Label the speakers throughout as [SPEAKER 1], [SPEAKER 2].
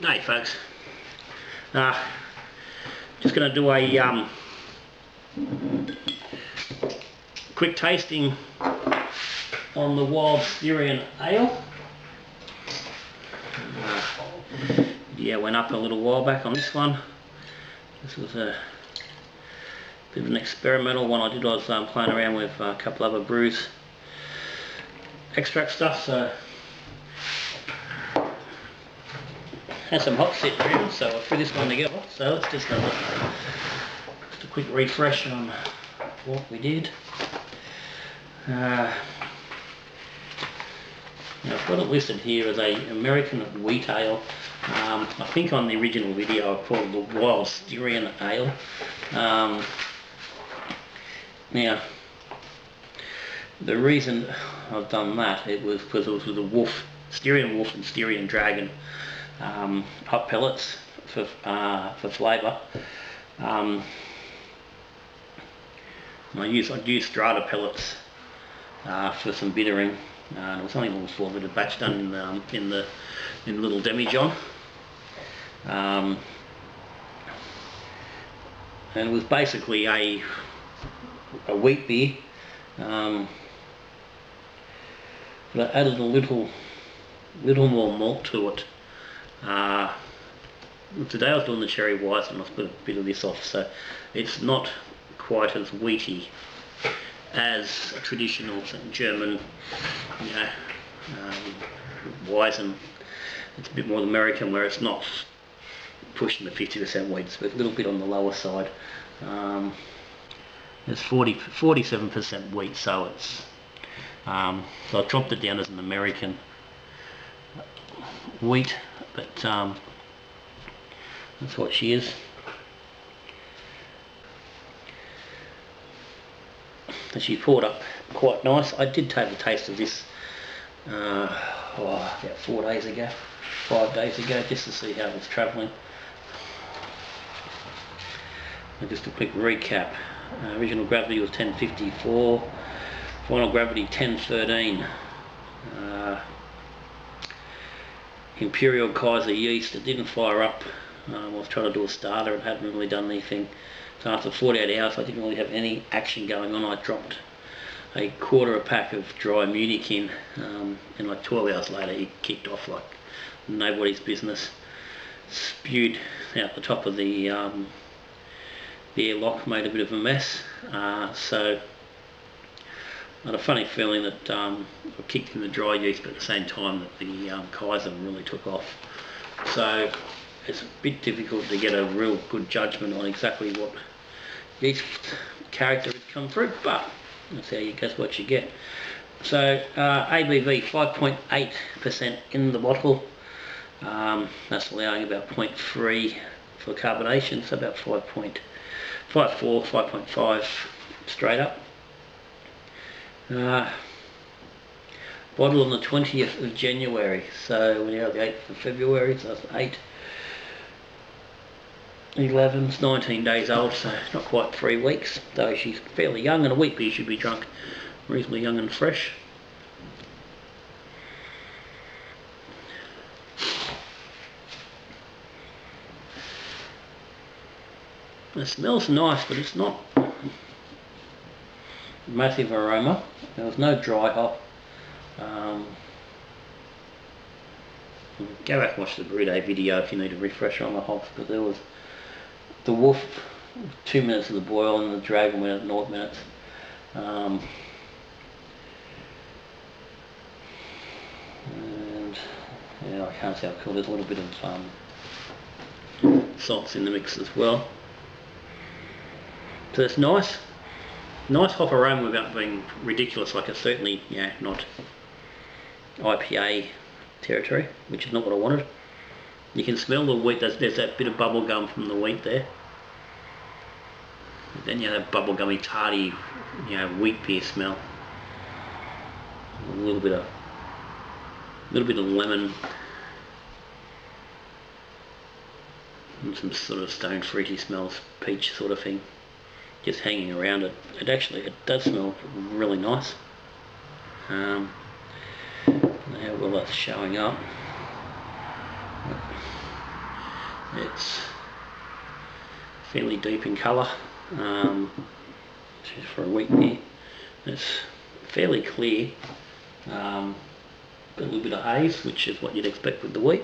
[SPEAKER 1] Hey folks, just going to do a quick tasting on the Wild Styrian Ale. Yeah, went up a little while back on this one. This was a bit of an experimental one I did. I was playing around with a couple other brews extract stuff, so had some hot sit around, so I threw this one together. So let's just have a quick refresh on what we did. Now I've got it listed here as a American wheat ale. I think on the original video I called it the Wild Styrian Ale. Now the reason I've done that, it was because it was with the Styrian Wolf and Styrian Dragon hot pellets for flavour. I used strata pellets for some bittering, and it was only a little 4-litre batch done in the little demijohn, and it was basically a wheat beer, but I added a little more malt to it. Today I was doing the cherry white and I put a bit of this off, so it's not quite as wheaty as a traditional German, Weizen. It's a bit more American, where it's not pushing the 50% wheat, it's a little bit on the lower side. It's 47% wheat, so it's so I dropped it down as an American wheat, but that's what she is. And she poured up quite nice. I did take a taste of this about 5 days ago, just to see how it was travelling. And just a quick recap. Original gravity was 1054, final gravity 1013. Imperial Kaiser yeast, it didn't fire up. I was trying to do a starter, it hadn't really done anything. So after 48 hours I didn't really have any action going on. I dropped a quarter pack of dry Munich in, and like 12 hours later it kicked off like nobody's business. Spewed out the top of the airlock, made a bit of a mess. So I had a funny feeling that I kicked in the dry yeast, but at the same time that the Kaiser really took off. So it's a bit difficult to get a real good judgment on exactly what yeast character has come through, but that's how you guess what you get. So ABV 5.8% in the bottle. That's allowing about 0.3 for carbonation, so about 5.54, 5.5 straight up. Bottle on the 20th of January, so we're now the 8th of February, so that's 8, 11, it's 19 days old, so not quite 3 weeks, though she's fairly young, and a wheat beer should be drunk reasonably young and fresh. It smells nice, but it's not massive aroma. There was no dry hop. Go back and watch the Brew Day video if you need a refresher on the hops, but there was the Wolf 2 minutes of the boil and the Dragon went at 0 minutes. And yeah, I can't see how cool. There's a little bit of salts in the mix as well. So it's nice hop aroma without being ridiculous. Like, it's certainly not IPA territory, which is not what I wanted. You can smell the wheat. There's that bit of bubble gum from the wheat there. But then you have that bubblegummy, tarty, wheat beer smell. A little bit of lemon and some sort of stone fruity smells, peach sort of thing, just hanging around it. It does smell really nice. How well that's showing up. It's fairly deep in colour for a wheat beer. It's fairly clear, got a little bit of haze, which is what you'd expect with the wheat.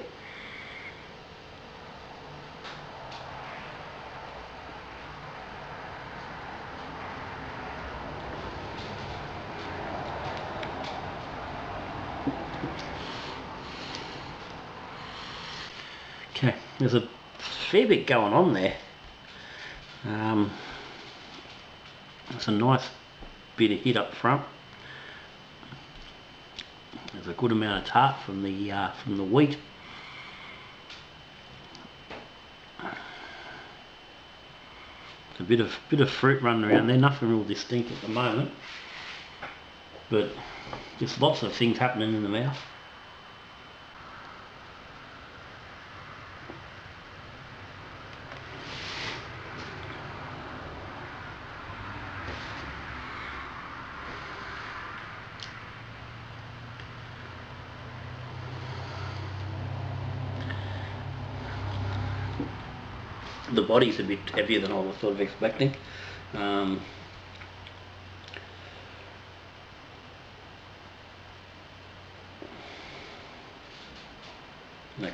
[SPEAKER 1] Okay, there's a fair bit going on there. There's a nice bit of hit up front. There's a good amount of tart from the wheat. A bit of fruit running around there. Nothing real distinct at the moment, but just lots of things happening in the mouth. The body's a bit heavier than I was sort of expecting. Because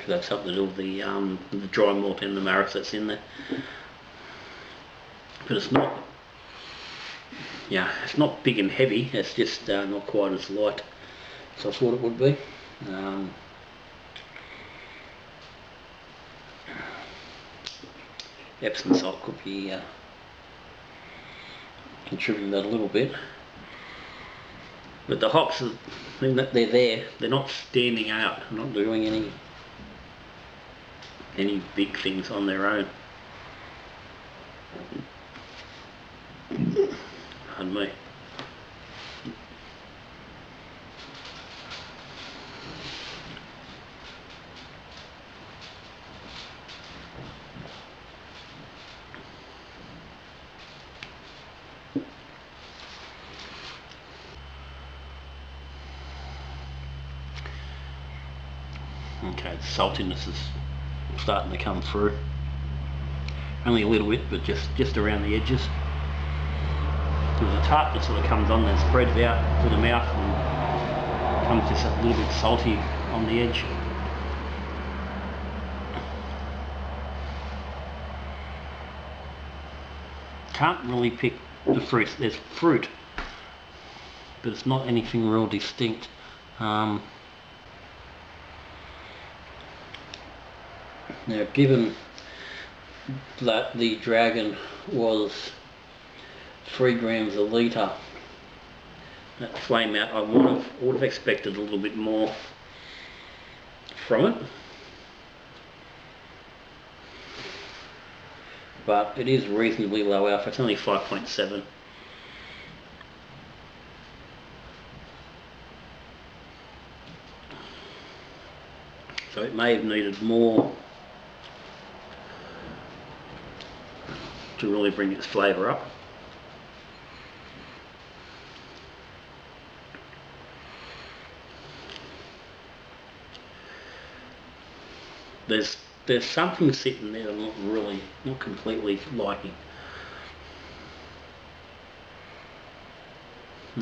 [SPEAKER 1] that's something to do with the dry malt and the Maris that's in there. But it's not, yeah, it's not big and heavy. It's just not quite as light as I thought it would be. Epsom salt could be contributing that a little bit, but the hops, they're there. They're not standing out. They're not doing any big things on their own. Pardon me. Okay, the saltiness is starting to come through. Only a little bit, but just around the edges. There's a tart that sort of comes on and spreads out to the mouth and comes just a little bit salty on the edge. Can't really pick the fruit. There's fruit, but it's not anything real distinct. Now, given that the Dragon was 3 grams a litre at flame out, I would have expected a little bit more from it, but it is reasonably low alpha. It's only 5.7. So it may have needed more to really bring its flavour up. There's something sitting there I'm not completely liking.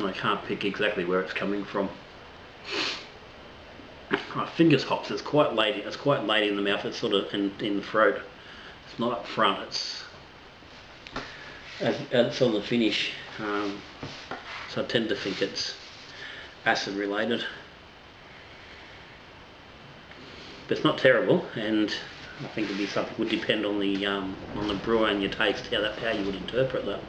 [SPEAKER 1] I can't pick exactly where it's coming from. I think it's hops. It's quite late. It's quite late in the mouth. It's sort of in the throat. It's not up front. It's on the finish. So I tend to think it's acid related. But it's not terrible, and I think it'd be something would depend on the brewer and your taste, how you would interpret that.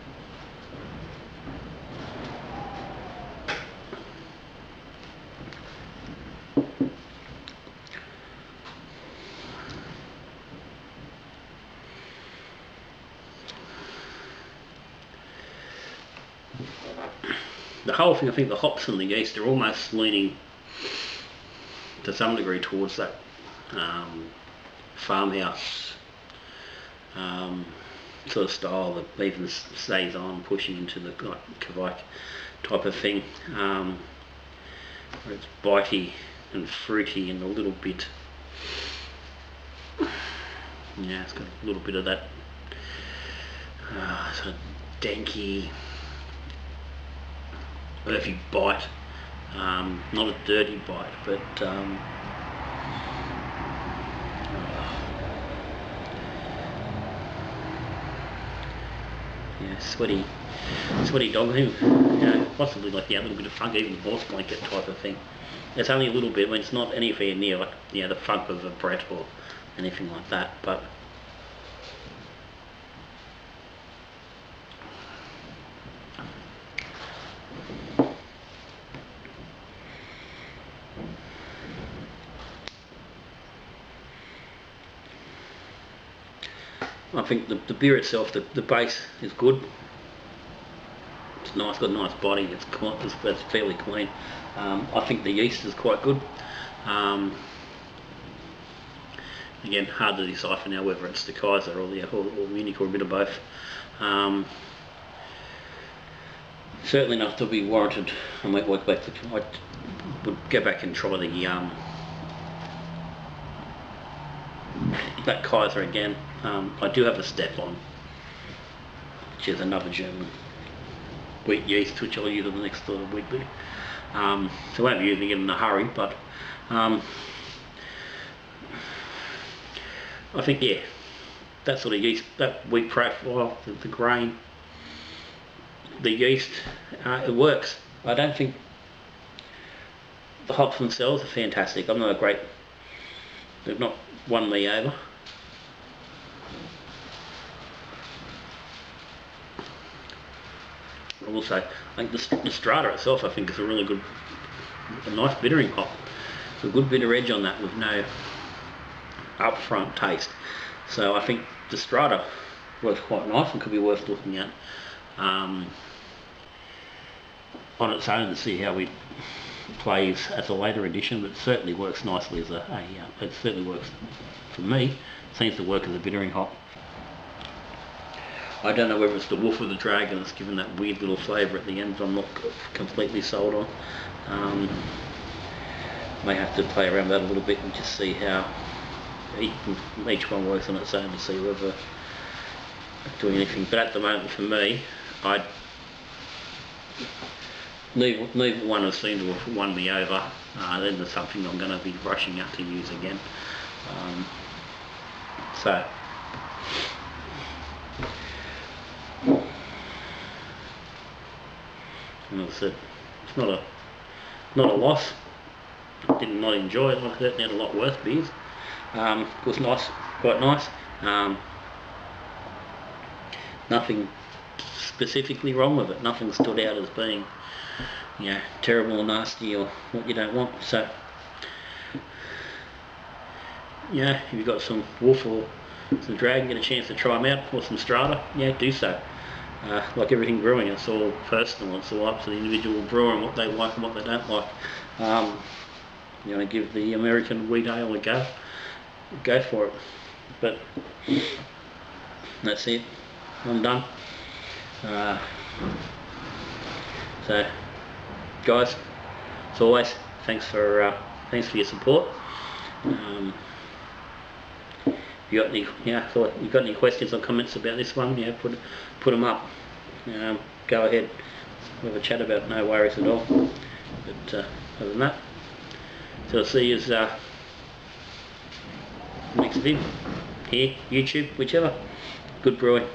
[SPEAKER 1] The whole thing, I think the hops and the yeast are almost leaning to some degree towards that farmhouse sort of style that even saison, pushing into the Kvike type of thing, where it's bitey and fruity and a little bit Yeah, it's got a little bit of that sort of danky, earthy bite. Not a dirty bite, but yeah, sweaty dog. Possibly like a little bit of funk, even horse blanket type of thing. It's only a little bit. When it's not anywhere near like the funk of a Brett or anything like that, but. I think the beer itself, the base is good. It's nice, got a nice body. It's fairly clean. I think the yeast is quite good. Again, hard to decipher now whether it's the Kaiser or Munich or a bit of both. Certainly enough to be warranted. I might work back. I would go back and try that Kaiser again. I do have a Stefan, which is another German wheat yeast, which I'll use in the next sort of week. So I won't be using it in a hurry, but I think that sort of yeast, that wheat profile, the grain, the yeast, it works. I don't think the hops themselves are fantastic. They've not won me over. Also, I think the Strata itself, I think, is a nice bittering hop. It's a good bitter edge on that with no upfront taste. So I think the Strata works quite nice and could be worth looking at on its own to see how it plays as a later edition, but it certainly works nicely as it certainly works for me. It seems to work as a bittering hop. I don't know whether it's the Wolf or the Dragon that's given that weird little flavour at the end, I'm not completely sold on. May have to play around with that a little bit and just see how each one works on its own to see whether it's doing anything. But at the moment for me, I'd neither one has seemed to have won me over. Then there's something I'm going to be rushing out to use again. So and as I said, it's not a loss. I did not enjoy it. I certainly had a lot worse beers. It was nice, quite nice. Nothing specifically wrong with it. Nothing stood out as being, terrible or nasty or what you don't want. So, if you've got some Wolf or some Dragon, get a chance to try them out, or some Strata, do so. Like everything brewing, it's all personal. It's all up to the individual brewer and what they like and what they don't like. Give the American wheat ale a go for it. But that's it. I'm done. So, guys, as always, thanks for your support. If you got any questions or comments about this one, put them up. Go ahead, we'll have a chat about it, no worries at all. But other than that, so I'll see you next vid here, YouTube, whichever. Good brewing.